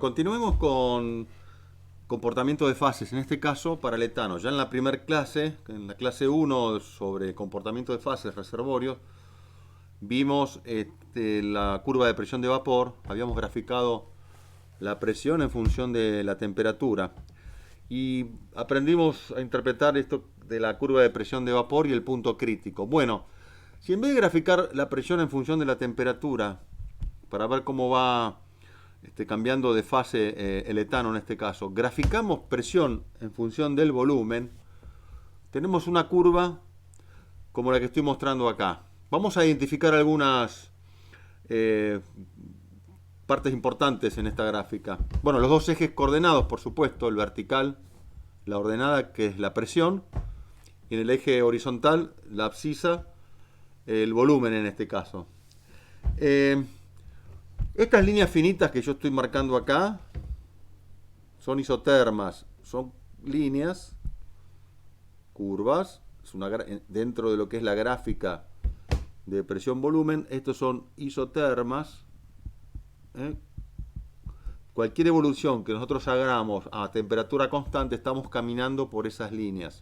Continuemos con comportamiento de fases, en este caso para el etano. Ya en la primera clase, en la clase 1 sobre comportamiento de fases reservorios, vimos la curva de presión de vapor, habíamos graficado la presión en función de la temperatura y aprendimos a interpretar esto de la curva de presión de vapor y el punto crítico. Bueno, si en vez de graficar la presión en función de la temperatura, para ver cómo va cambiando de fase el etano en este caso, graficamos presión en función del volumen, tenemos una curva como la que estoy mostrando acá. Vamos a identificar algunas partes importantes en esta gráfica. Bueno, los dos ejes coordenados, por supuesto, el vertical, la ordenada, que es la presión, y en el eje horizontal, la abscisa, el volumen en este caso. Estas líneas finitas que yo estoy marcando acá son isotermas, son líneas, curvas, dentro de lo que es la gráfica de presión-volumen. Estos son isotermas. Cualquier evolución que nosotros hagamos a temperatura constante, estamos caminando por esas líneas.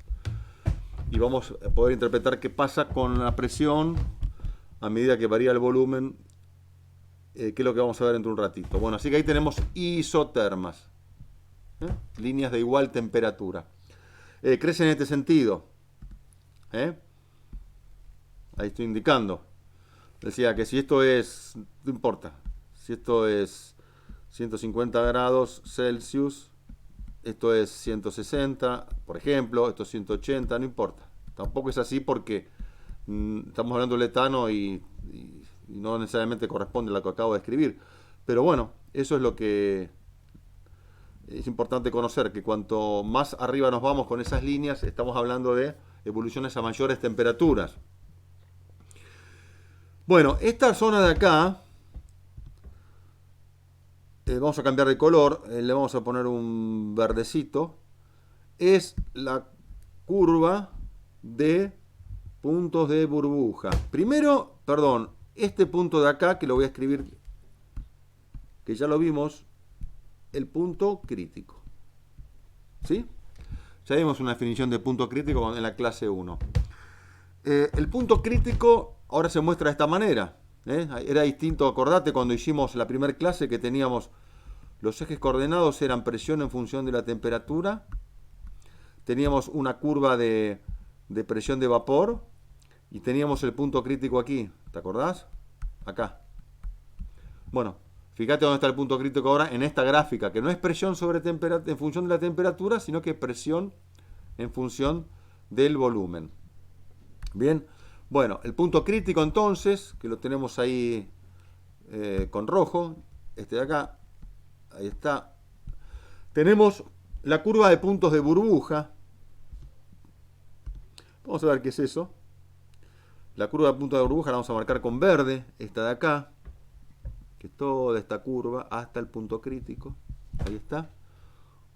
Y vamos a poder interpretar qué pasa con la presión a medida que varía el volumen, que es lo que vamos a ver dentro de un ratito. Bueno, así que ahí tenemos isotermas, líneas de igual temperatura. Crece en este sentido. Ahí estoy indicando. Decía que si esto es, no importa, si esto es 150 grados Celsius, esto es 160, por ejemplo, esto es 180, no importa. Tampoco es así porque estamos hablando del etano y no necesariamente corresponde a lo que acabo de escribir. Pero bueno, eso es lo que es importante conocer, que cuanto más arriba nos vamos con esas líneas, estamos hablando de evoluciones a mayores temperaturas. Bueno, esta zona de acá, vamos a cambiar de color, le vamos a poner un verdecito, es la curva de puntos de burbuja. Primero, perdón, este punto de acá, que lo voy a escribir, que ya lo vimos, el punto crítico. ¿Sí? Ya vimos una definición de punto crítico en la clase 1. El punto crítico ahora se muestra de esta manera. Era distinto, acordate, cuando hicimos la primera clase que teníamos los ejes coordenados, eran presión en función de la temperatura. Teníamos una curva de presión de vapor y teníamos el punto crítico aquí. ¿Te acordás? Acá. Bueno, fíjate dónde está el punto crítico ahora en esta gráfica, que no es presión en función de la temperatura, sino que es presión en función del volumen. Bien, bueno, el punto crítico entonces, que lo tenemos ahí con rojo, este de acá, ahí está. Tenemos la curva de puntos de burbuja. Vamos a ver qué es eso. La curva de puntos de burbuja la vamos a marcar con verde, esta de acá, que es toda esta curva hasta el punto crítico. Ahí está.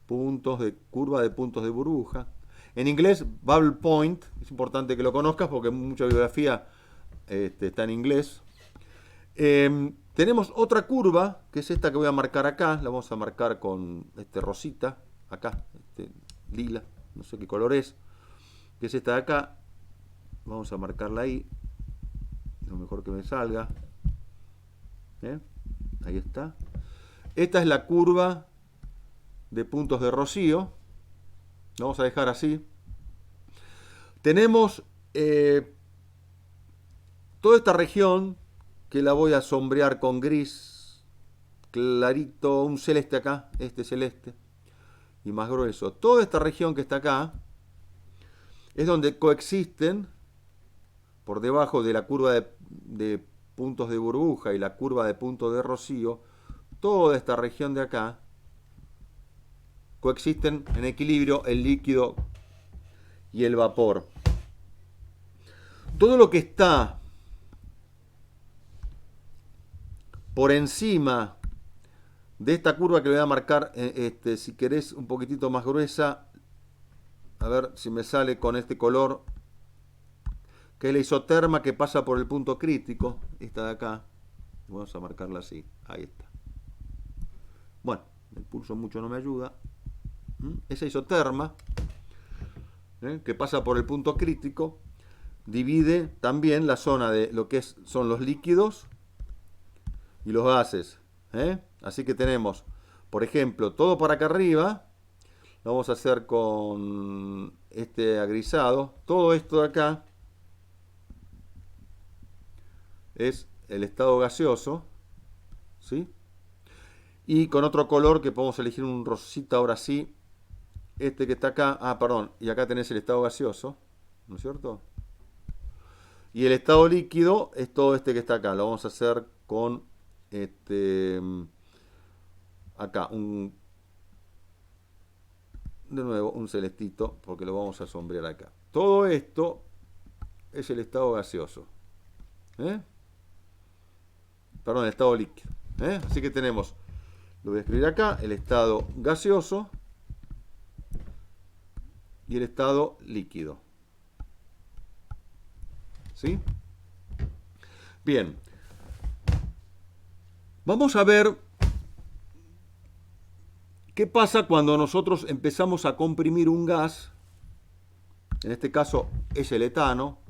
Curva de puntos de burbuja. En inglés, bubble point, es importante que lo conozcas porque mucha bibliografía está en inglés. Tenemos otra curva, que es esta que voy a marcar acá, la vamos a marcar con rosita, acá, lila, no sé qué color es, que es esta de acá, vamos a marcarla ahí, lo mejor que me salga. Ahí está. Esta es la curva de puntos de rocío. Lo vamos a dejar así. Tenemos toda esta región que la voy a sombrear con gris clarito, un celeste acá, este celeste, y más grueso. Toda esta región que está acá es donde coexisten, por debajo de la curva de puntos de burbuja y la curva de puntos de rocío, toda esta región de acá coexisten en equilibrio el líquido y el vapor. Todo lo que está por encima de esta curva, que le voy a marcar, si querés, un poquitito más gruesa, a ver si me sale con este color, que es la isoterma que pasa por el punto crítico, esta de acá. Vamos a marcarla así, ahí está. Bueno, el pulso mucho no me ayuda, esa isoterma, que pasa por el punto crítico, divide también la zona de lo que son los líquidos y los gases. Así que tenemos, por ejemplo, todo para acá arriba, lo vamos a hacer con este agrisado, todo esto de acá es el estado gaseoso, ¿sí? Y con otro color que podemos elegir un rosita ahora sí, este que está acá, perdón, y acá tenés el estado gaseoso, ¿no es cierto? Y el estado líquido es todo este que está acá, lo vamos a hacer con acá, de nuevo un celestito, porque lo vamos a sombrear acá. Todo esto es el estado gaseoso. Perdón, el estado líquido. Así que tenemos, lo voy a escribir acá, el estado gaseoso y el estado líquido. ¿Sí? Bien. Vamos a ver qué pasa cuando nosotros empezamos a comprimir un gas. En este caso es el etano.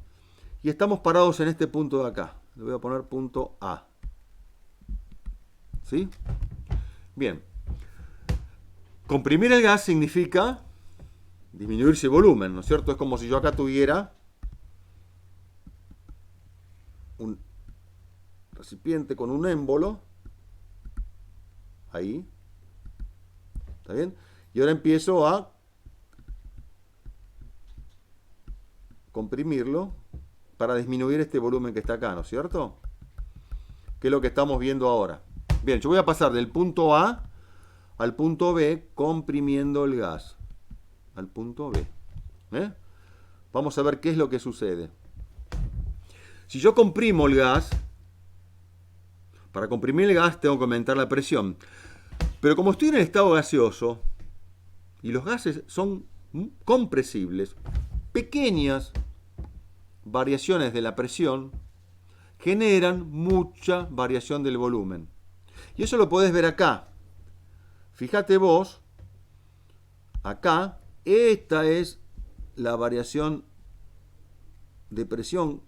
Y estamos parados en este punto de acá. Le voy a poner punto A. ¿Sí? Bien. Comprimir el gas significa disminuir su volumen, ¿no es cierto? Es como si yo acá tuviera un recipiente con un émbolo. Ahí. ¿Está bien? Y ahora empiezo a comprimirlo para disminuir este volumen que está acá, ¿no es cierto? Que es lo que estamos viendo ahora. Bien, yo voy a pasar del punto A al punto B comprimiendo el gas. Al punto B. Vamos a ver qué es lo que sucede. Si yo comprimo el gas, para comprimir el gas tengo que aumentar la presión. Pero como estoy en el estado gaseoso, y los gases son compresibles, pequeñas variaciones de la presión generan mucha variación del volumen. Y eso lo podés ver acá. Fíjate vos, acá, esta es la variación de presión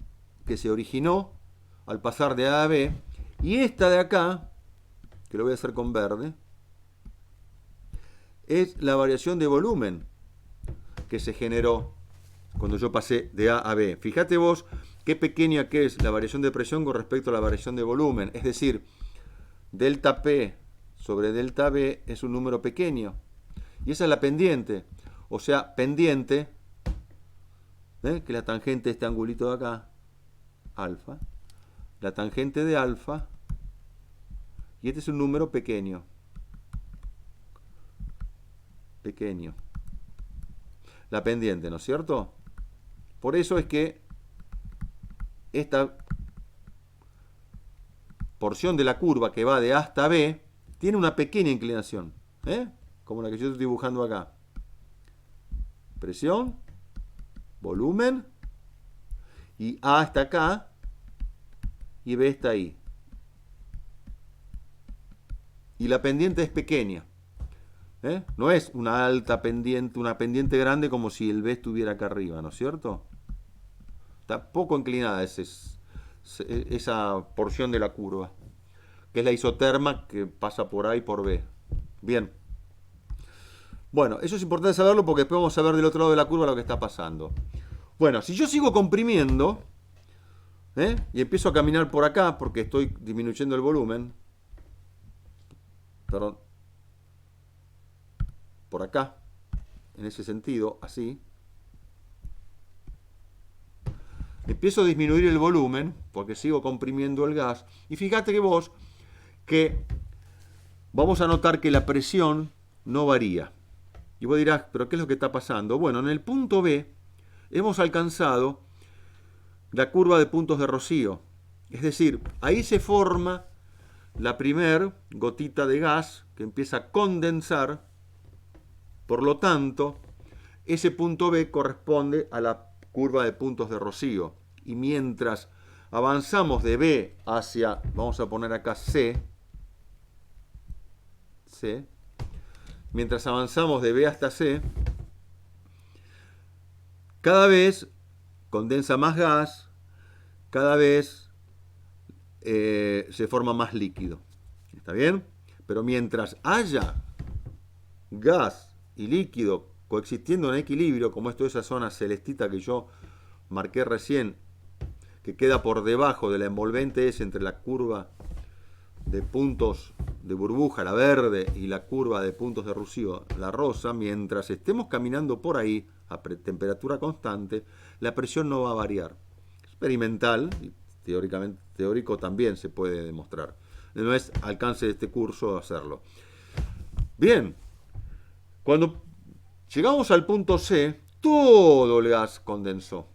que se originó al pasar de A a B. Y esta de acá, que lo voy a hacer con verde, es la variación de volumen que se generó cuando yo pasé de A a B. Fíjate vos qué pequeña que es la variación de presión con respecto a la variación de volumen. Es decir, delta P sobre delta B es un número pequeño. Y esa es la pendiente. O sea, pendiente, que la tangente de este angulito de acá, alfa, la tangente de alfa, y este es un número pequeño. Pequeño. La pendiente, ¿no es cierto? Por eso es que esta porción de la curva que va de A hasta B tiene una pequeña inclinación, como la que yo estoy dibujando acá. Presión, volumen, y A está acá y B está ahí. Y la pendiente es pequeña. No es una alta pendiente, una pendiente grande como si el B estuviera acá arriba, ¿no es cierto? Está poco inclinada esa porción de la curva, que es la isoterma que pasa por A y por B. Bien. Bueno, eso es importante saberlo porque después vamos a ver del otro lado de la curva lo que está pasando. Bueno, si yo sigo comprimiendo, y empiezo a caminar por acá porque estoy disminuyendo el volumen, perdón, por acá, en ese sentido, así, empiezo a disminuir el volumen porque sigo comprimiendo el gas, y fíjate que vos que vamos a notar que la presión no varía. Y vos dirás, ¿pero qué es lo que está pasando? Bueno, en el punto B hemos alcanzado la curva de puntos de rocío. Es decir, ahí se forma la primer gotita de gas que empieza a condensar. Por lo tanto, ese punto B corresponde a la curva de puntos de rocío. Y mientras avanzamos de B hacia, vamos a poner acá C, mientras avanzamos de B hasta C, cada vez condensa más gas, cada vez se forma más líquido. ¿Está bien? Pero mientras haya gas y líquido coexistiendo en equilibrio, como esto es esa zona celestita que yo marqué recién, que queda por debajo de la envolvente S entre la curva de puntos de burbuja, la verde, y la curva de puntos de Roussillon, la rosa, mientras estemos caminando por ahí a temperatura constante, la presión no va a variar. Experimental y teórico también se puede demostrar. No es alcance de este curso hacerlo. Bien, cuando llegamos al punto C, todo el gas condensó.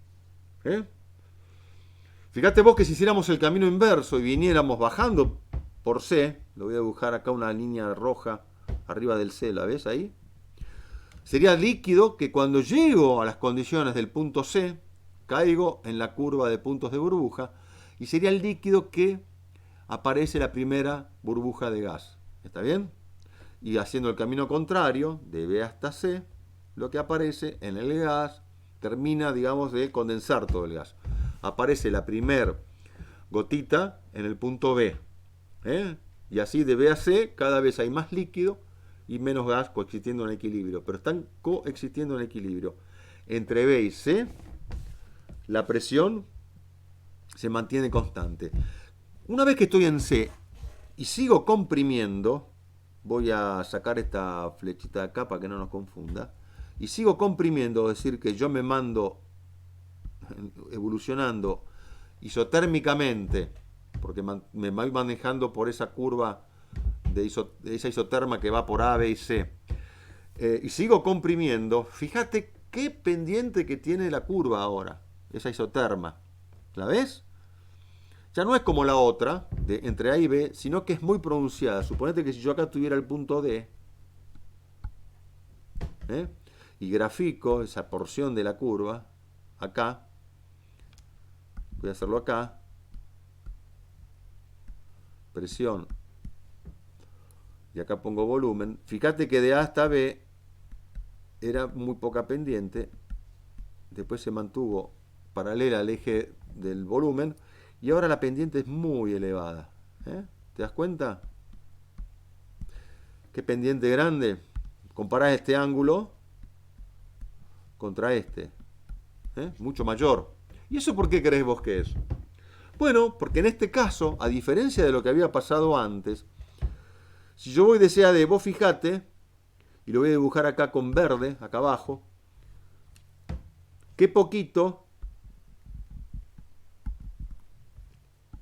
Fíjate vos que si hiciéramos el camino inverso y viniéramos bajando por C, lo voy a dibujar acá una línea roja arriba del C, ¿la ves ahí? Sería líquido que cuando llego a las condiciones del punto C, caigo en la curva de puntos de burbuja y sería el líquido que aparece la primera burbuja de gas. ¿Está bien? Y haciendo el camino contrario, de B hasta C, lo que aparece en el gas termina, digamos, de condensar todo el gas. Aparece la primer gotita en el punto B. Y así de B a C cada vez hay más líquido y menos gas coexistiendo en equilibrio. Pero están coexistiendo en equilibrio. Entre B y C, la presión se mantiene constante. Una vez que estoy en C y sigo comprimiendo, voy a sacar esta flechita de acá para que no nos confunda, y sigo comprimiendo, es decir, que yo me mando evolucionando isotérmicamente, porque me voy manejando por esa curva de esa isoterma que va por A, B y C, y sigo comprimiendo, fíjate qué pendiente que tiene la curva ahora, esa isoterma. ¿La ves? Ya no es como la otra, de entre A y B, sino que es muy pronunciada. Suponete que si yo acá tuviera el punto D, y grafico esa porción de la curva, acá, voy a hacerlo acá, presión, y acá pongo volumen. Fíjate que de A hasta B era muy poca pendiente, después se mantuvo paralela al eje del volumen, y ahora la pendiente es muy elevada. ¿Te das cuenta? ¿Qué pendiente grande? Comparás este ángulo contra este. Mucho mayor. ¿Y eso por qué crees vos que es? Bueno, porque en este caso, a diferencia de lo que había pasado antes, si yo voy de C a D, vos fijate, y lo voy a dibujar acá con verde, acá abajo, qué poquito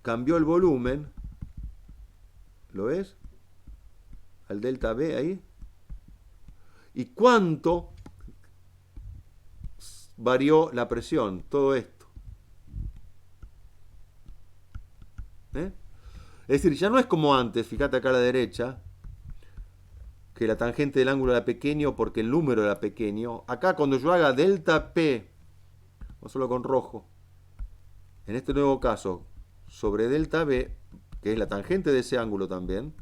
cambió el volumen. ¿Lo ves? Al delta B ahí. ¿Y cuánto varió la presión? Todo esto. Es decir, ya no es como antes, fíjate acá a la derecha, que la tangente del ángulo era pequeño porque el número era pequeño. Acá cuando yo haga delta P, o solo con rojo, en este nuevo caso, sobre delta B, que es la tangente de ese ángulo también,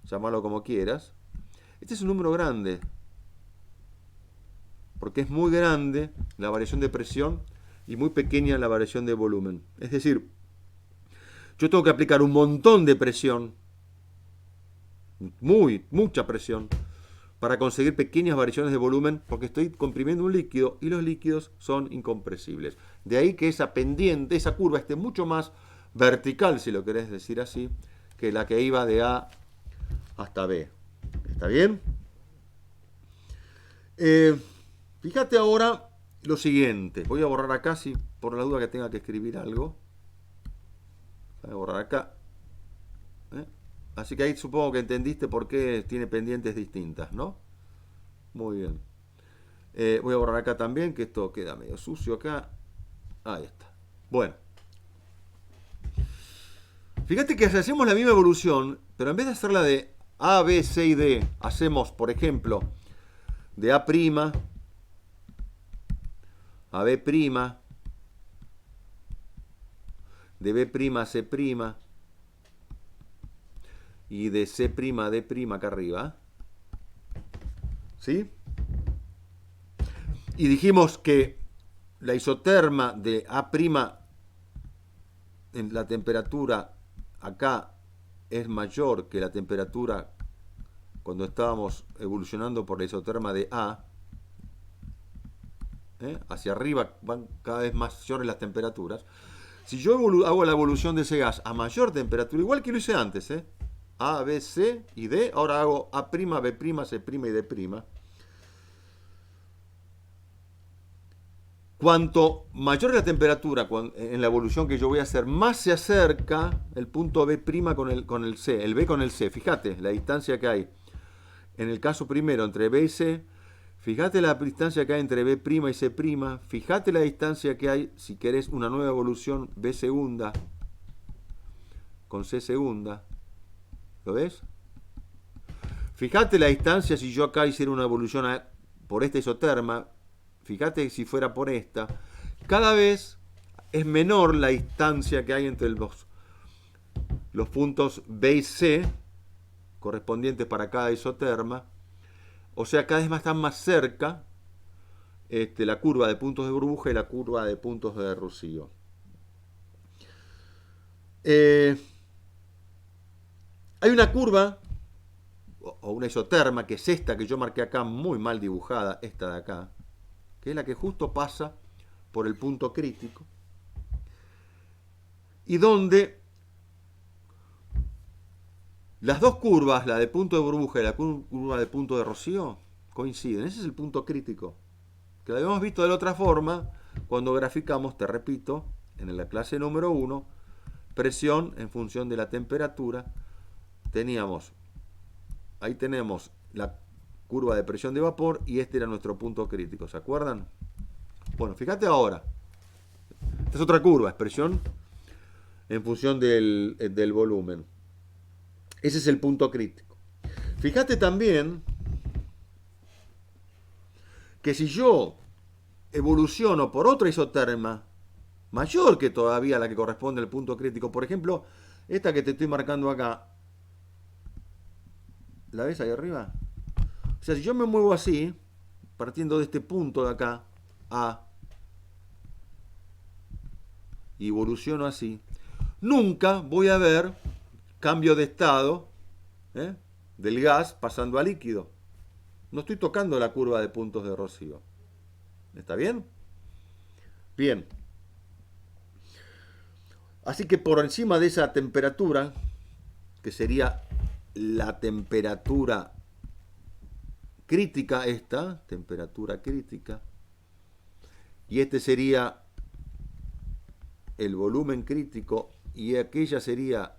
llámalo como quieras, este es un número grande, porque es muy grande la variación de presión y muy pequeña la variación de volumen. Es decir, yo tengo que aplicar un montón de presión, mucha presión, para conseguir pequeñas variaciones de volumen, porque estoy comprimiendo un líquido y los líquidos son incompresibles. De ahí que esa pendiente, esa curva esté mucho más vertical, si lo querés decir así, que la que iba de A hasta B. ¿Está bien? Fíjate ahora lo siguiente. Voy a borrar acá, si por la duda que tenga que escribir algo. Voy a borrar acá. Así que ahí supongo que entendiste por qué tiene pendientes distintas, ¿no? Muy bien. Voy a borrar acá también, que esto queda medio sucio acá. Ahí está. Bueno. Fíjate que hacemos la misma evolución, pero en vez de hacerla de A, B, C y D, hacemos, por ejemplo, de A', a B', de B' a C', y de C' a D' acá arriba. ¿Sí? Y dijimos que la isoterma de A' en la temperatura acá es mayor que la temperatura cuando estábamos evolucionando por la isoterma de A. Hacia arriba van cada vez mayores las temperaturas. Si yo hago la evolución de ese gas a mayor temperatura, igual que lo hice antes, A, B, C y D, ahora hago A', B', C' y D'. Cuanto mayor es la temperatura en la evolución que yo voy a hacer, más se acerca el punto B' con el C, el B con el C. Fíjate la distancia que hay. En el caso primero, entre B y C, fíjate la distancia que hay entre B' y C'. Fíjate la distancia que hay, si querés una nueva evolución, B segunda con C segunda. ¿Lo ves? Fíjate la distancia si yo acá hiciera una evolución por esta isoterma. Fíjate si fuera por esta. Cada vez es menor la distancia que hay entre los puntos B y C, correspondientes para cada isoterma. O sea, cada vez están más cerca la curva de puntos de burbuja y la curva de puntos de rocío. Hay una curva o una isoterma, que es esta que yo marqué acá, muy mal dibujada, esta de acá, que es la que justo pasa por el punto crítico, y donde las dos curvas, la de punto de burbuja y la curva de punto de rocío, coinciden. Ese es el punto crítico, que lo habíamos visto de la otra forma cuando graficamos, te repito, en la clase número 1, presión en función de la temperatura. Ahí tenemos la curva de presión de vapor y este era nuestro punto crítico, ¿se acuerdan? Bueno, fíjate ahora. Esta es otra curva, es presión en función del volumen. Ese es el punto crítico. Fíjate también que si yo evoluciono por otra isoterma mayor que todavía la que corresponde al punto crítico, por ejemplo, esta que te estoy marcando acá, ¿la ves ahí arriba? O sea, si yo me muevo así, partiendo de este punto de acá, A, y evoluciono así, nunca voy a ver cambio de estado del gas pasando a líquido. No estoy tocando la curva de puntos de rocío. ¿Está bien? Bien. Así que por encima de esa temperatura, que sería la temperatura crítica, esta, temperatura crítica, y este sería el volumen crítico, y aquella sería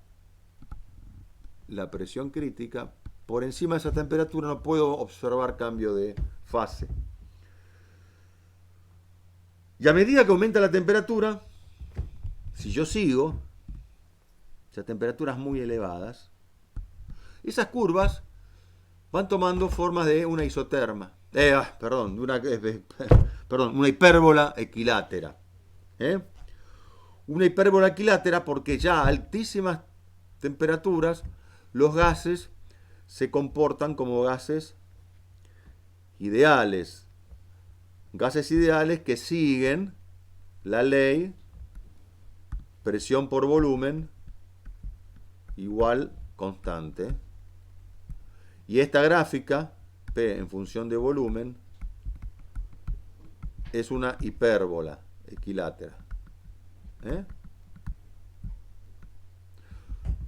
la presión crítica, por encima de esa temperatura no puedo observar cambio de fase. Y a medida que aumenta la temperatura, si yo sigo a temperaturas muy elevadas, esas curvas van tomando formas de una isoterma. Una hipérbola equilátera. Una hipérbola equilátera porque ya a altísimas temperaturas los gases se comportan como gases ideales. Gases ideales que siguen la ley presión por volumen igual constante. Y esta gráfica, P en función de volumen, es una hipérbola equilátera.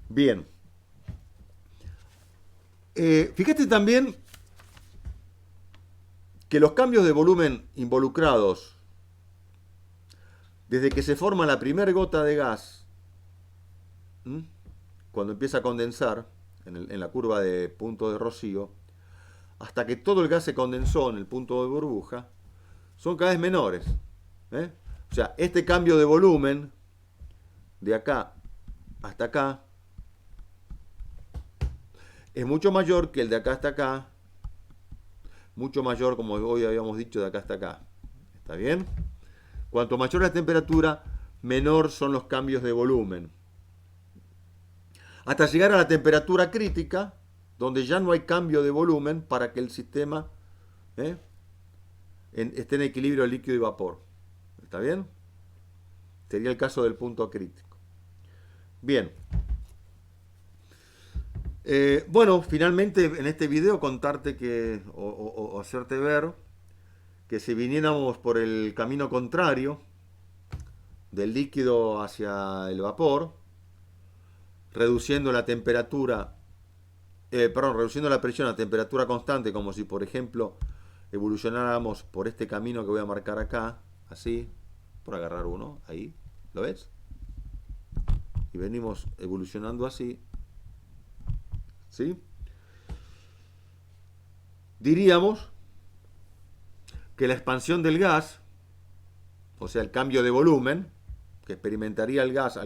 Bien. Fíjate también que los cambios de volumen involucrados desde que se forma la primera gota de gas, cuando empieza a condensar en la curva de punto de rocío, hasta que todo el gas se condensó en el punto de burbuja, son cada vez menores. O sea, este cambio de volumen de acá hasta acá es mucho mayor que el de acá hasta acá, mucho mayor, como hoy habíamos dicho, de acá hasta acá. ¿Está bien? Cuanto mayor la temperatura, menor son los cambios de volumen. Hasta llegar a la temperatura crítica, donde ya no hay cambio de volumen para que el sistema ¿eh? Esté en equilibrio líquido y vapor. ¿Está bien? Sería el caso del punto crítico. Bien. Bueno, finalmente en este video contarte que, o hacerte ver que si viniéramos por el camino contrario, del líquido hacia el vapor, reduciendo la temperatura, reduciendo la presión a temperatura constante, como si por ejemplo evolucionáramos por este camino que voy a marcar acá, así, por agarrar uno, ahí, ¿lo ves? Y venimos evolucionando así, ¿sí? Diríamos que la expansión del gas, o sea, el cambio de volumen que experimentaría el gas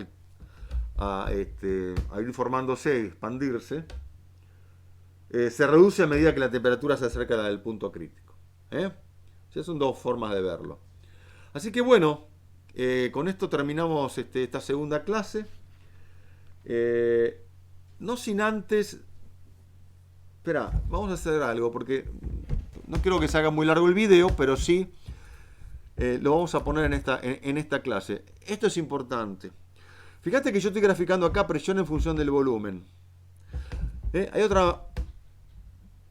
a ir formándose, expandirse, se reduce a medida que la temperatura se acerca del punto crítico. Esas son dos formas de verlo. Así que bueno, con esto terminamos esta segunda clase. No sin antes... Espera, vamos a hacer algo porque no quiero que se haga muy largo el video, pero sí lo vamos a poner en esta clase. Esto es importante. Fíjate que yo estoy graficando acá presión en función del volumen. Hay otra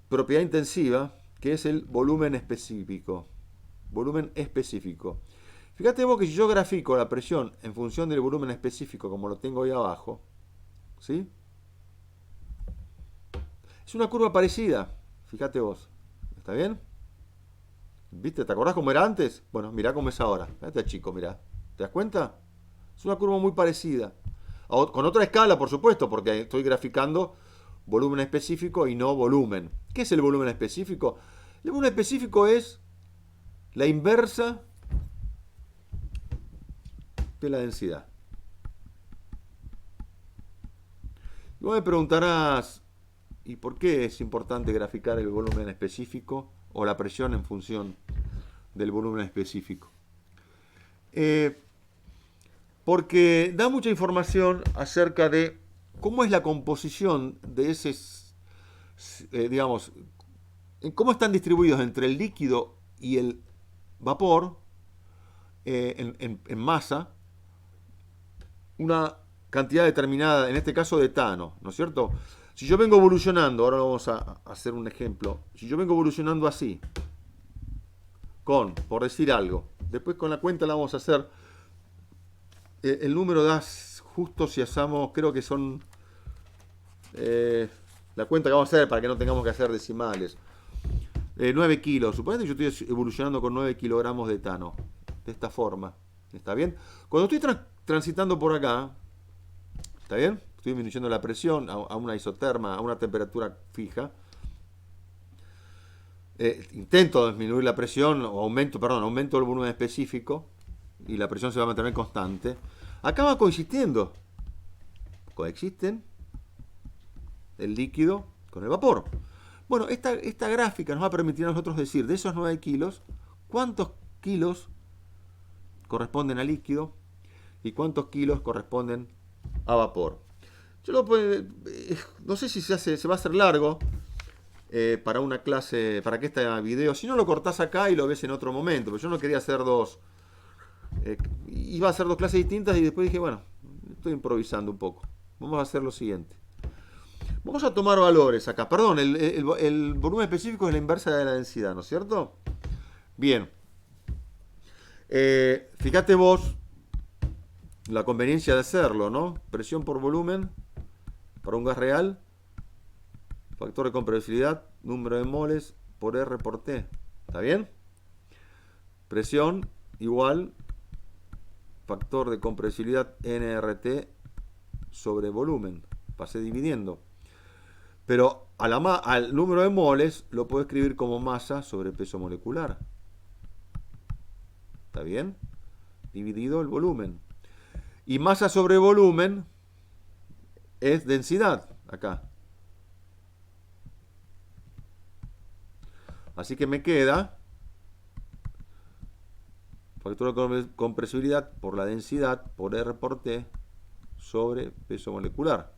propiedad intensiva que es el volumen específico. Volumen específico. Fíjate vos que si yo grafico la presión en función del volumen específico, como lo tengo ahí abajo, ¿sí? Es una curva parecida. Fíjate vos. ¿Está bien? ¿Viste? ¿Te acordás cómo era antes? Bueno, mirá cómo es ahora. Fíjate, chico, mirá. ¿Te das cuenta? Es una curva muy parecida. Con otra escala, por supuesto, porque estoy graficando volumen específico y no volumen. ¿Qué es el volumen específico? El volumen específico es la inversa de la densidad. Y vos me preguntarás, ¿y por qué es importante graficar el volumen específico o la presión en función del volumen específico? Porque da mucha información acerca de cómo es la composición de ese, digamos, cómo están distribuidos entre el líquido y el vapor en masa una cantidad determinada, en este caso de etano, ¿no es cierto? Si yo vengo evolucionando, ahora vamos a hacer un ejemplo, si yo vengo evolucionando así, por decir algo, después con la cuenta la vamos a hacer, el número da justo si hacemos, creo que son, la cuenta que vamos a hacer para que no tengamos que hacer decimales, 9 kilos, suponete que yo estoy evolucionando con 9 kilogramos de etano, de esta forma, ¿está bien? Cuando estoy transitando por acá, ¿está bien? Estoy disminuyendo la presión a una isoterma, a una temperatura fija. Intento disminuir la presión, o aumento el volumen específico, y la presión se va a mantener constante. Acá va coexisten el líquido con el vapor. Bueno, esta gráfica nos va a permitir a nosotros decir, de esos 9 kilos, ¿cuántos kilos corresponden a líquido y cuántos kilos corresponden a vapor? No sé si se va a hacer largo para una clase, para que este video, si no lo cortás acá y lo ves en otro momento, pero yo no quería hacer iba a hacer dos clases distintas y después dije, bueno, estoy improvisando un poco. Vamos a hacer lo siguiente. Vamos a tomar valores acá. Perdón, el volumen específico es la inversa de la densidad, ¿no es cierto? Bien. Fíjate vos la conveniencia de hacerlo, ¿no? Presión por volumen para un gas real, factor de compresibilidad, número de moles por R por T. ¿Está bien? Presión igual factor de compresibilidad nRT sobre volumen. Pasé dividiendo. Pero al número de moles lo puedo escribir como masa sobre peso molecular. ¿Está bien? Dividido el volumen. Y masa sobre volumen es densidad acá. Así que me queda factor de compresibilidad por la densidad por R por T sobre peso molecular.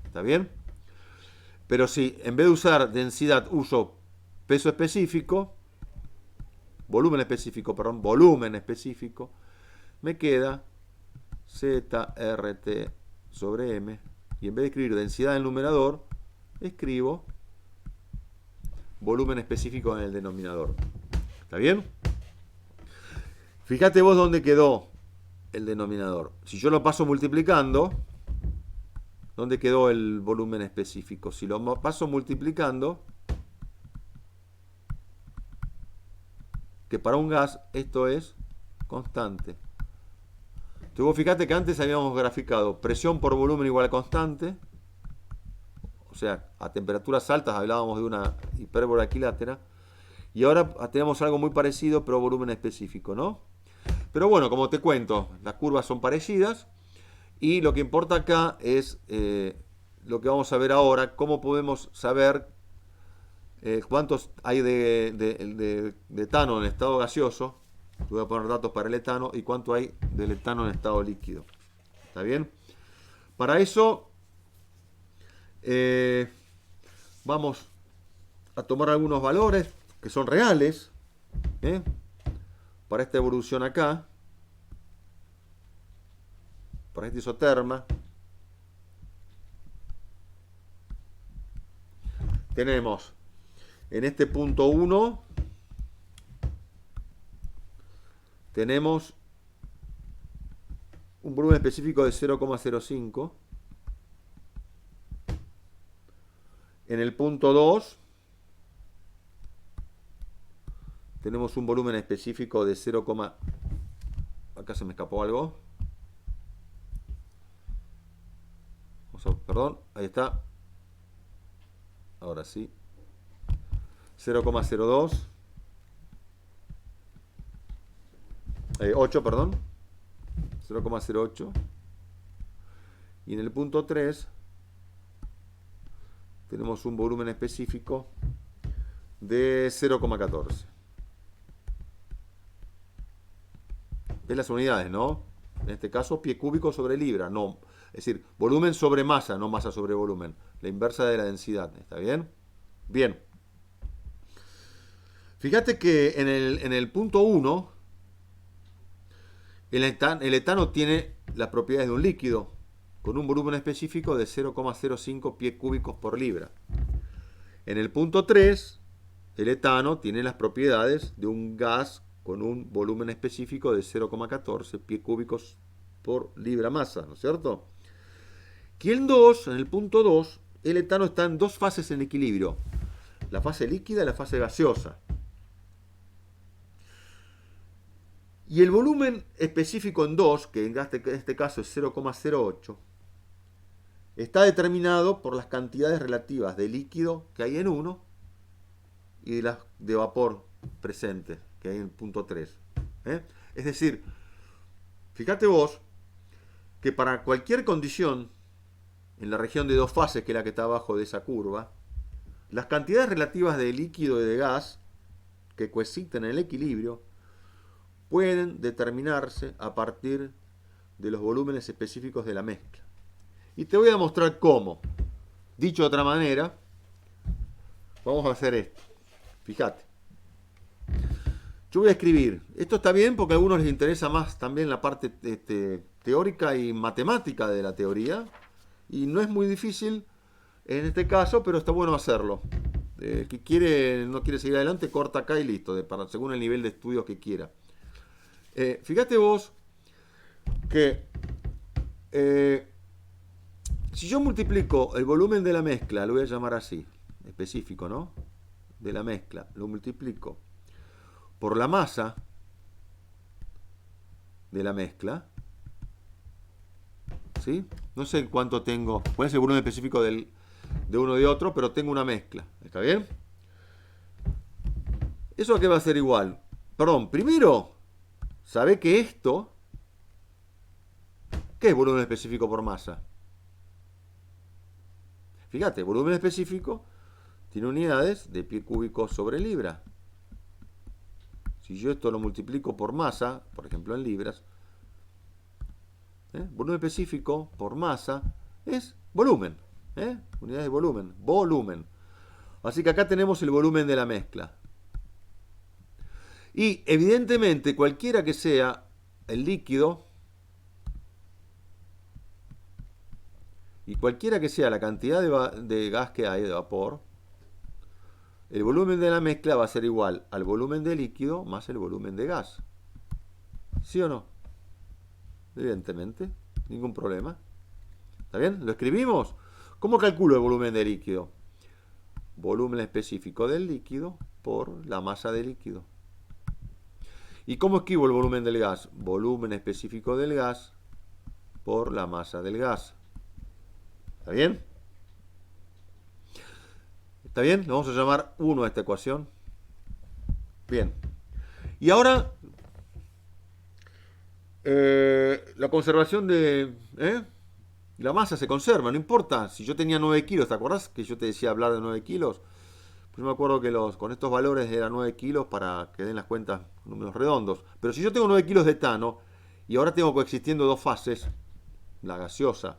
¿Está bien? Pero si en vez de usar densidad uso peso específico, volumen específico, me queda ZRT sobre M, y en vez de escribir densidad en el numerador, escribo volumen específico en el denominador. ¿Está bien? Fíjate vos dónde quedó el denominador. Si yo lo paso multiplicando, ¿dónde quedó el volumen específico? Si lo paso multiplicando, que para un gas esto es constante. Entonces vos fíjate que antes habíamos graficado presión por volumen igual a constante, o sea, a temperaturas altas hablábamos de una hipérbola equilátera, y ahora tenemos algo muy parecido, pero volumen específico, ¿no? Pero bueno, como te cuento, las curvas son parecidas, y lo que importa acá es lo que vamos a ver ahora, cómo podemos saber cuántos hay de etano en estado gaseoso. Voy a poner datos para el etano y cuánto hay del etano en estado líquido. ¿Está bien? Para eso vamos a tomar algunos valores que son reales para esta evolución acá, para esta isoterma. Tenemos en este punto 1 tenemos un volumen específico de 0,05. En el punto 2 tenemos un volumen específico de 0, acá se me escapó algo. Perdón, ahí está. Ahora sí. 0,02. 8, perdón. 0,08. Y en el punto 3 tenemos un volumen específico de 0,14. ¿Ves las unidades, no? En este caso, pie cúbico sobre libra, no. Es decir, volumen sobre masa, no masa sobre volumen. La inversa de la densidad, ¿está bien? Bien. Fíjate que en el punto 1, el etano tiene las propiedades de un líquido, con un volumen específico de 0,05 pies cúbicos por libra. En el punto 3, el etano tiene las propiedades de un gas con un volumen específico de 0,14 pies cúbicos por libra masa, ¿no es cierto? Y en el punto 2, el etano está en dos fases en equilibrio, la fase líquida y la fase gaseosa. Y el volumen específico en 2, que en este caso es 0,08, está determinado por las cantidades relativas de líquido que hay en 1 y las de vapor presentes que hay en el punto 3. Es decir, fíjate vos que para cualquier condición en la región de dos fases, que es la que está abajo de esa curva, las cantidades relativas de líquido y de gas que coexisten en el equilibrio pueden determinarse a partir de los volúmenes específicos de la mezcla. Y te voy a mostrar cómo. Dicho de otra manera, vamos a hacer esto. Fíjate. Yo voy a escribir. Esto está bien porque a algunos les interesa más también la parte teórica y matemática de la teoría. Y no es muy difícil en este caso, pero está bueno hacerlo. El que no quiere seguir adelante, corta acá y listo, según el nivel de estudios que quiera. Fíjate vos que si yo multiplico el volumen de la mezcla, lo voy a llamar así, específico, ¿no? De la mezcla, lo multiplico por la masa de la mezcla, ¿sí? No sé cuánto tengo, puede ser el volumen específico de uno y de otro, pero tengo una mezcla, ¿está bien? ¿Eso a qué va a ser igual? Perdón, primero, ¿sabe que esto, qué es volumen específico por masa? Fíjate, volumen específico tiene unidades de pie cúbico sobre libra. Si yo esto lo multiplico por masa, por ejemplo en libras, volumen específico por masa es volumen. Unidades de volumen, volumen. Así que acá tenemos el volumen de la mezcla. Y evidentemente cualquiera que sea el líquido y cualquiera que sea la cantidad de gas que hay, de vapor, el volumen de la mezcla va a ser igual al volumen de líquido más el volumen de gas. ¿Sí o no? Evidentemente, ningún problema. ¿Está bien? ¿Lo escribimos? ¿Cómo calculo el volumen de líquido? Volumen específico del líquido por la masa de líquido. ¿Y cómo escribo el volumen del gas? Volumen específico del gas por la masa del gas. ¿Está bien? ¿Está bien? Le vamos a llamar 1 a esta ecuación. Bien. Y ahora, la conservación de... la masa se conserva, no importa. Si yo tenía 9 kilos, ¿te acordás que yo te decía hablar de 9 kilos? Pues yo me acuerdo que con estos valores eran 9 kilos para que den las cuentas números redondos. Pero si yo tengo 9 kilos de etano y ahora tengo coexistiendo dos fases, la gaseosa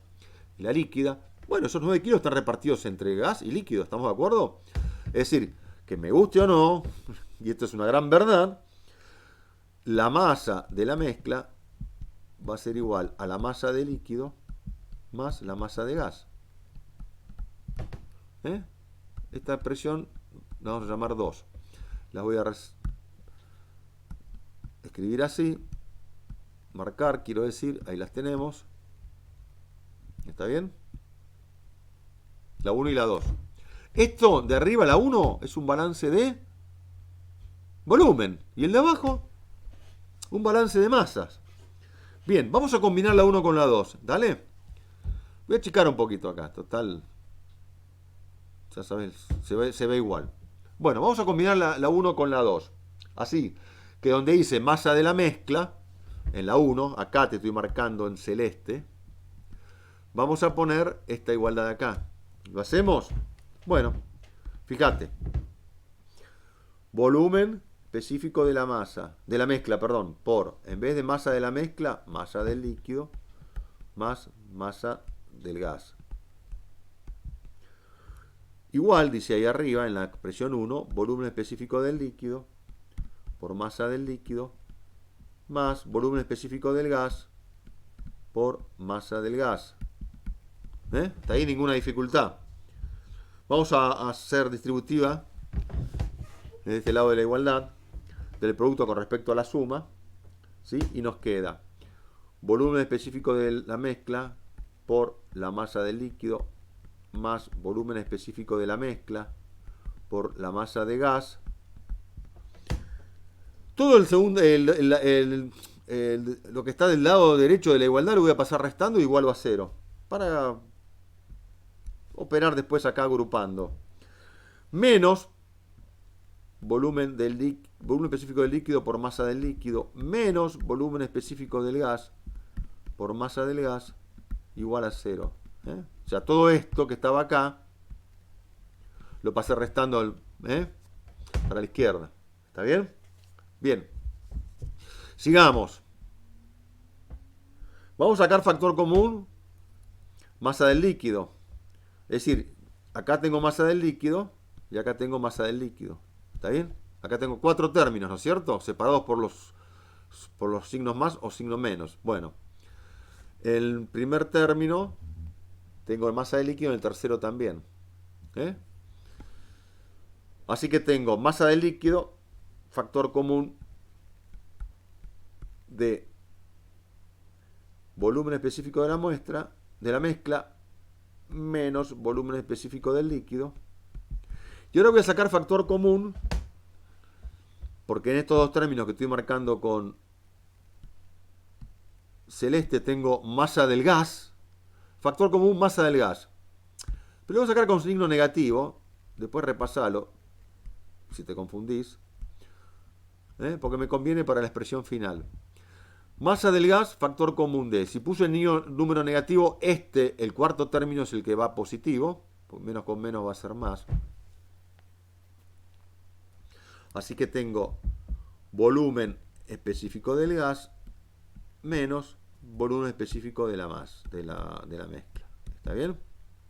y la líquida, bueno, esos 9 kilos están repartidos entre gas y líquido, ¿estamos de acuerdo? Es decir, que me guste o no, y esto es una gran verdad, la masa de la mezcla va a ser igual a la masa de líquido más la masa de gas. Esta expresión la vamos a llamar 2. Las voy a escribir así, marcar, quiero decir, ahí las tenemos. ¿Está bien? La 1 y la 2. Esto de arriba, la 1, es un balance de volumen. Y el de abajo, un balance de masas. Bien, vamos a combinar la 1 con la 2. ¿Dale? Voy a achicar un poquito acá. Total, ya sabes, se ve igual. Bueno, vamos a combinar la 1 con la 2. Así que donde dice masa de la mezcla, en la 1, acá te estoy marcando en celeste, vamos a poner esta igualdad de acá. ¿Lo hacemos? Bueno, fíjate. Volumen específico de la masa, de la mezcla, perdón, por, en vez de masa de la mezcla, masa del líquido, más masa del gas. Igual, dice ahí arriba, en la expresión 1, volumen específico del líquido, por masa del líquido, más volumen específico del gas, por masa del gas. Está ahí ninguna dificultad. Vamos a hacer distributiva en este lado de la igualdad del producto con respecto a la suma, ¿sí? Y nos queda volumen específico de la mezcla por la masa del líquido más volumen específico de la mezcla por la masa de gas. Todo el segundo, lo que está del lado derecho de la igualdad lo voy a pasar restando, igual va a 0. Para operar después acá agrupando. Menos volumen específico del líquido por masa del líquido, menos volumen específico del gas por masa del gas, igual a 0. O sea, todo esto que estaba acá, lo pasé restando para la izquierda. ¿Está bien? Bien. Sigamos. Vamos a sacar factor común, masa del líquido. Es decir, acá tengo masa del líquido y acá tengo masa del líquido. ¿Está bien? Acá tengo 4 términos, ¿no es cierto? Separados por los signos más o signos menos. Bueno, el primer término tengo masa del líquido, en el tercero también. Así que tengo masa del líquido, factor común de volumen específico de la muestra, de la mezcla, menos volumen específico del líquido. Y ahora voy a sacar factor común, porque en estos dos términos que estoy marcando con celeste tengo masa del gas, factor común masa del gas. Pero lo voy a sacar con signo negativo, después repasalo, si te confundís, porque me conviene para la expresión final. Masa del gas, factor común de. Si puse el número negativo, el cuarto término es el que va positivo. Menos con menos va a ser más. Así que tengo volumen específico del gas menos volumen específico de la mezcla. ¿Está bien?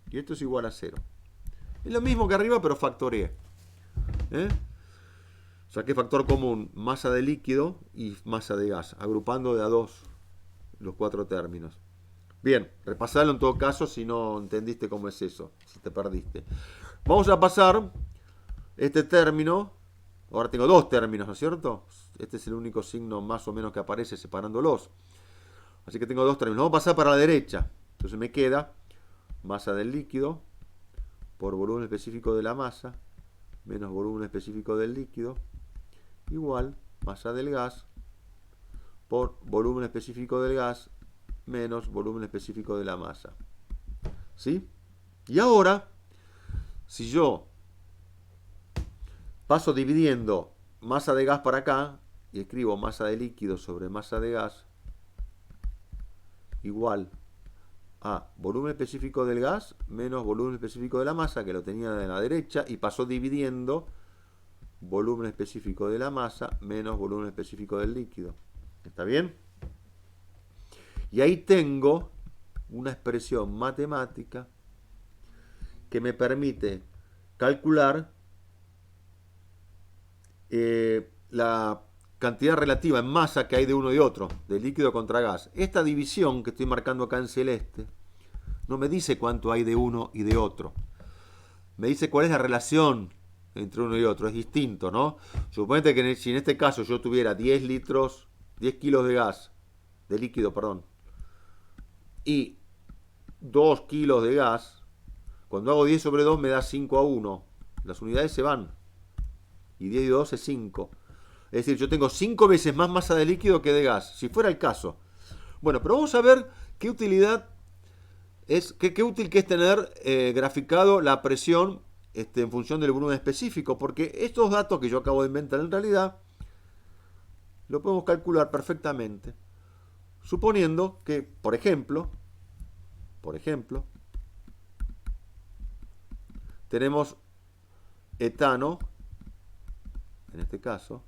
Y esto es igual a 0. Es lo mismo que arriba, pero factoreé. Saqué factor común, masa de líquido y masa de gas, agrupando de a dos los cuatro términos. Bien, repasalo en todo caso si no entendiste cómo es eso, si te perdiste. Vamos a pasar este término, ahora tengo dos términos, ¿no es cierto? Este es el único signo más o menos que aparece separándolos. Así que tengo dos términos. Vamos a pasar para la derecha. Entonces me queda masa del líquido por volumen específico de la masa menos volumen específico del líquido igual masa del gas por volumen específico del gas menos volumen específico de la masa. ¿Sí? Y ahora, si yo paso dividiendo masa de gas para acá y escribo masa de líquido sobre masa de gas igual a volumen específico del gas menos volumen específico de la masa, que lo tenía de la derecha, y pasó dividiendo volumen específico de la masa menos volumen específico del líquido. ¿Está bien? Y ahí tengo una expresión matemática que me permite calcular la cantidad relativa en masa que hay de uno y otro, de líquido contra gas. Esta división que estoy marcando acá en celeste no me dice cuánto hay de uno y de otro. Me dice cuál es la relación entre uno y otro. Es distinto, ¿no? Suponete que si en este caso yo tuviera 10 kilos de gas, de líquido, perdón, y 2 kilos de gas, cuando hago 10 sobre 2 me da 5:1. Las unidades se van. Y 10 y 2 es 5. Es decir, yo tengo 5 veces más masa de líquido que de gas, si fuera el caso. Bueno, pero vamos a ver qué utilidad es, qué útil que es tener graficado la presión en función del volumen específico, porque estos datos que yo acabo de inventar en realidad lo podemos calcular perfectamente, suponiendo que, por ejemplo, tenemos etano, en este caso,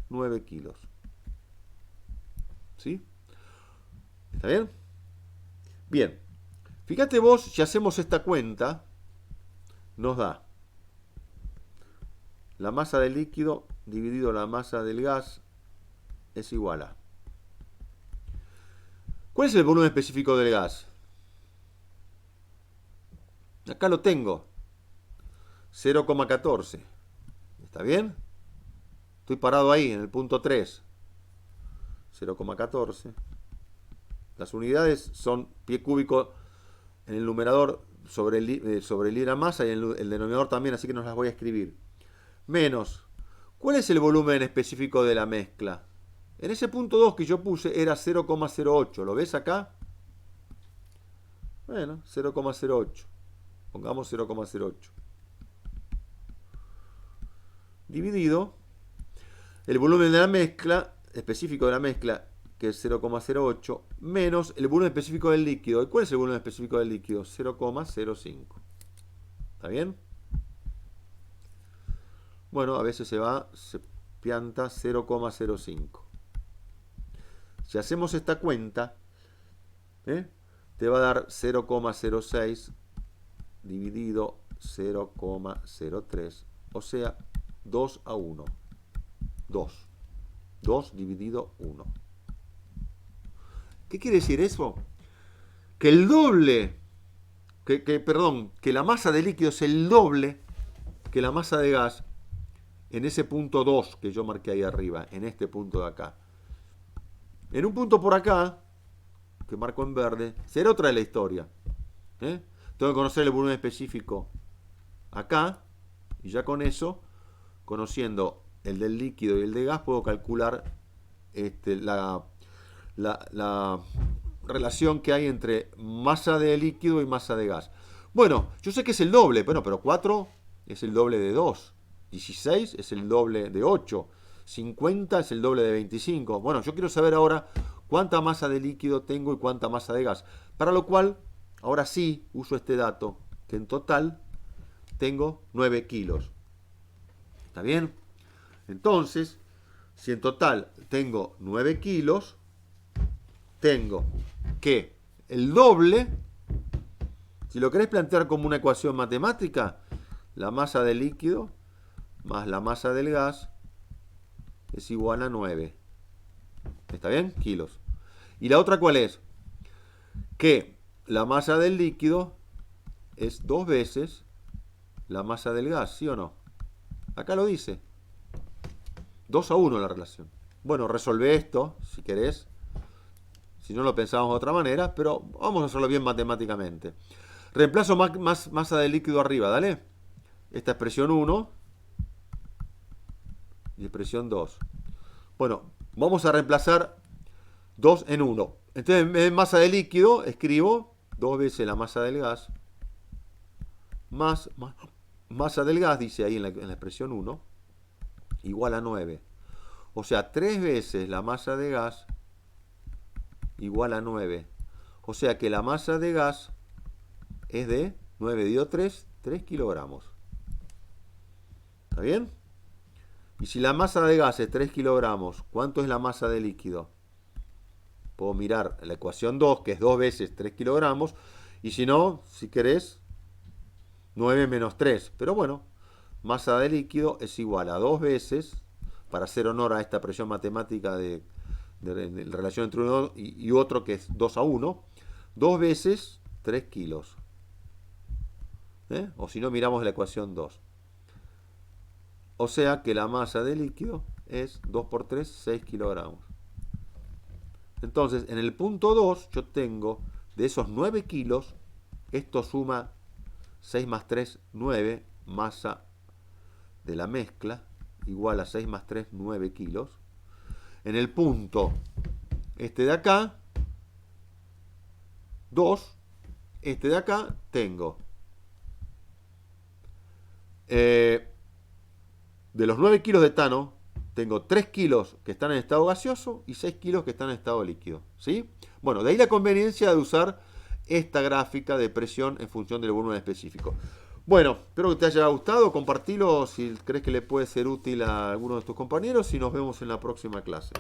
9 kilos. ¿Sí? ¿Está bien? Bien. Fíjate vos, si hacemos esta cuenta, nos da la masa del líquido dividido la masa del gas es igual a... ¿Cuál es el volumen específico del gas? Acá lo tengo. 0,14. ¿Está bien? Estoy parado ahí, en el punto 3. 0,14. Las unidades son pie cúbico en el numerador sobre el libra masa y en el denominador también, así que no las voy a escribir. Menos, ¿cuál es el volumen específico de la mezcla? En ese punto 2 que yo puse era 0,08. ¿Lo ves acá? Bueno, 0,08. Pongamos 0,08. Dividido el volumen de la mezcla, específico de la mezcla, que es 0,08, menos el volumen específico del líquido. ¿Y cuál es el volumen específico del líquido? 0,05. ¿Está bien? Bueno, a veces se pianta 0,05. Si hacemos esta cuenta, te va a dar 0,06 dividido 0,03, o sea, 2:1. 2 dividido 1. ¿Qué quiere decir eso? Que el doble, que la masa de líquido es el doble que la masa de gas en ese punto 2 que yo marqué ahí arriba, en este punto de acá. En un punto por acá, que marco en verde, será otra de la historia. Tengo que conocer el volumen específico acá, y ya con eso, conociendo el del líquido y el de gas, puedo calcular la relación que hay entre masa de líquido y masa de gas. Bueno, yo sé que es el doble, bueno, pero 4 es el doble de 2, 16 es el doble de 8, 50 es el doble de 25. Bueno, yo quiero saber ahora cuánta masa de líquido tengo y cuánta masa de gas. Para lo cual, ahora sí uso este dato, que en total tengo 9 kilos. ¿Está bien? Entonces, si en total tengo 9 kilos, tengo que el doble, si lo querés plantear como una ecuación matemática, la masa de líquido más la masa del gas es igual a 9. ¿Está bien? Kilos. ¿Y la otra cuál es? Que la masa del líquido es 2 veces la masa del gas, ¿sí o no? Acá lo dice. 2-1 la relación. Bueno, resolve esto, si querés. Si no lo pensamos de otra manera, pero vamos a hacerlo bien matemáticamente. Reemplazo más masa del líquido arriba, ¿dale? Esta es presión 1 y presión 2. Bueno, vamos a reemplazar 2 en 1. Entonces, en vez de masa de líquido, escribo 2 veces la masa del gas más masa del gas, dice ahí en la expresión 1, igual a 9. O sea, 3 veces la masa de gas igual a 9. O sea que la masa de gas es de 9 dividido 3 kilogramos. ¿Está bien? Y si la masa de gas es 3 kilogramos, ¿cuánto es la masa de líquido? Puedo mirar la ecuación 2, que es 2 veces 3 kilogramos. Y si no, si querés, 9 menos 3. Pero bueno, masa de líquido es igual a 2 veces, para hacer honor a esta expresión matemática de relación entre uno y otro, que es 2-1, 2 veces 3 kilos. O si no, miramos la ecuación 2. O sea que la masa de líquido es 2 por 3, 6 kilogramos. Entonces, en el punto 2 yo tengo de esos 9 kilos, esto suma 6 más 3, 9, masa de la mezcla, igual a 6 más 3, 9 kilos. En el punto este de acá, 2, este de acá, tengo de los 9 kilos de etano, tengo 3 kilos que están en estado gaseoso y 6 kilos que están en estado líquido. ¿Sí? Bueno, de ahí la conveniencia de usar esta gráfica de presión en función del volumen específico. Bueno, espero que te haya gustado, compartilo si crees que le puede ser útil a alguno de tus compañeros y nos vemos en la próxima clase.